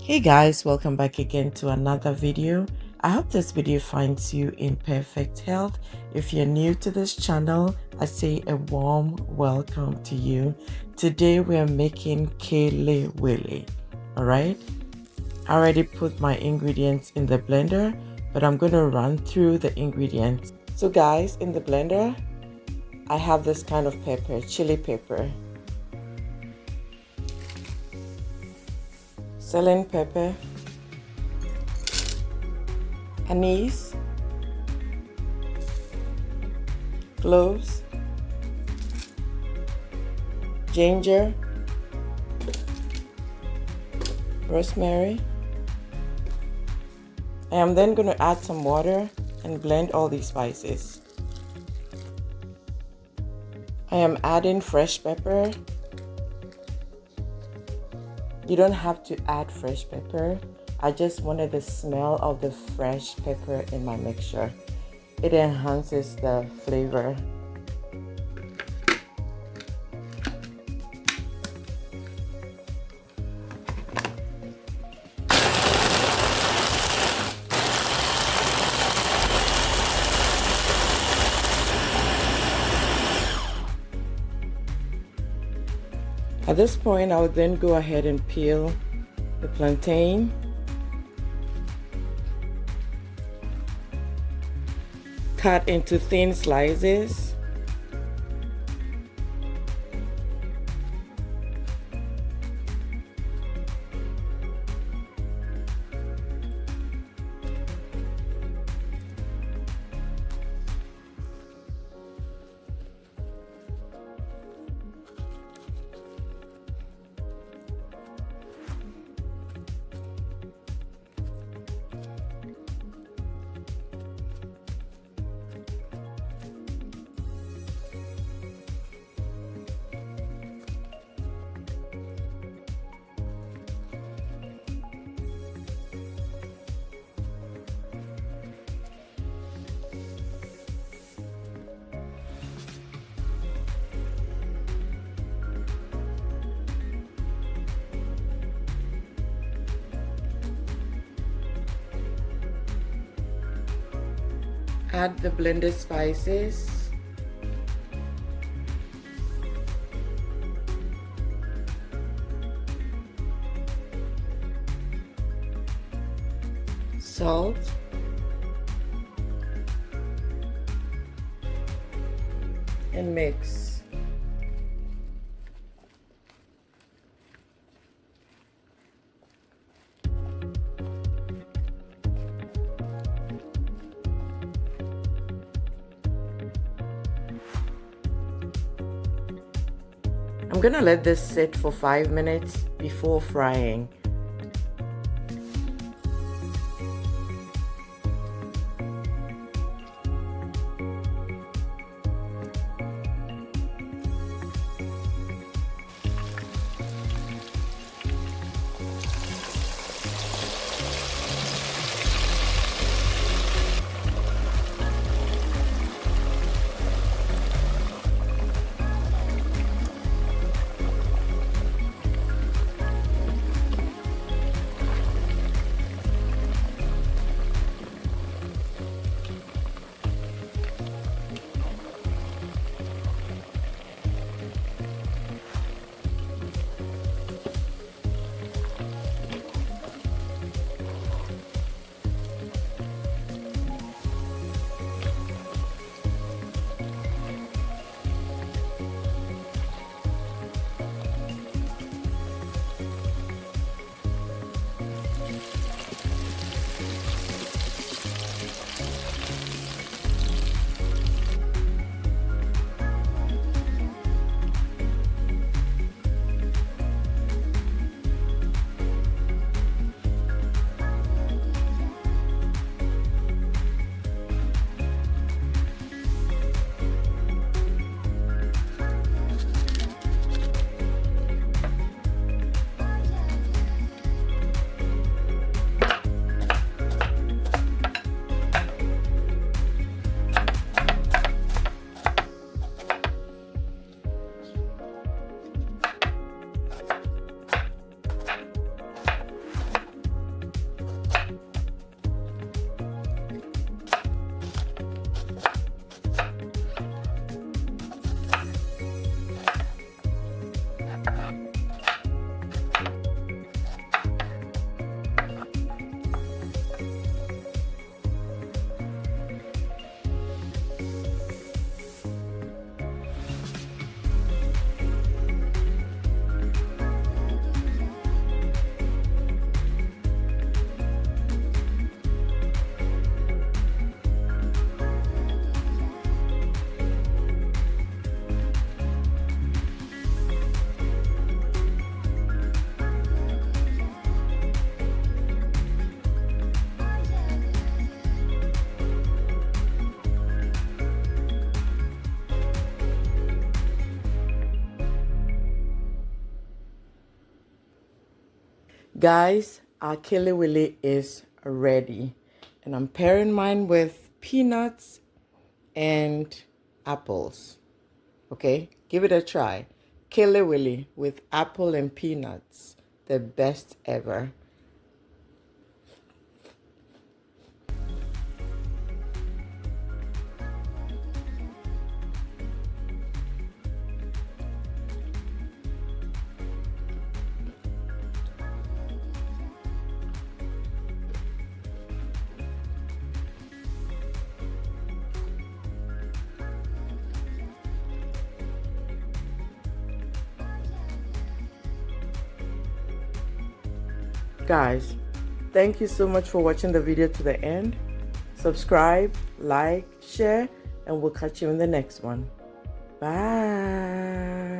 Hey guys, welcome back again to another video. I hope this video finds you in perfect health. If you're new to this channel, I say a warm welcome to you. Today we are making Kelewele. Alright, I already put my ingredients in the blender, but I'm going to run through the ingredients. So guys, in the blender, I have this kind of pepper, chili pepper, Selim pepper, anise, cloves, ginger, rosemary. I am then going to add some water and blend all these spices. I am adding fresh pepper. You don't have to add fresh pepper. I just wanted the smell of the fresh pepper in my mixture. It enhances the flavor. At this point, I would then go ahead and peel the plantain. Cut into thin slices. Add the blended spices. Salt. And mix. I'm gonna let this sit for 5 minutes before frying. Guys, our Kelewele is ready. And I'm pairing mine with peanuts and apples. Okay, give it a try. Kelewele with apple and peanuts. The best ever. Guys, thank you so much for watching the video to the end. Subscribe, like, share, and we'll catch you in the next one. Bye.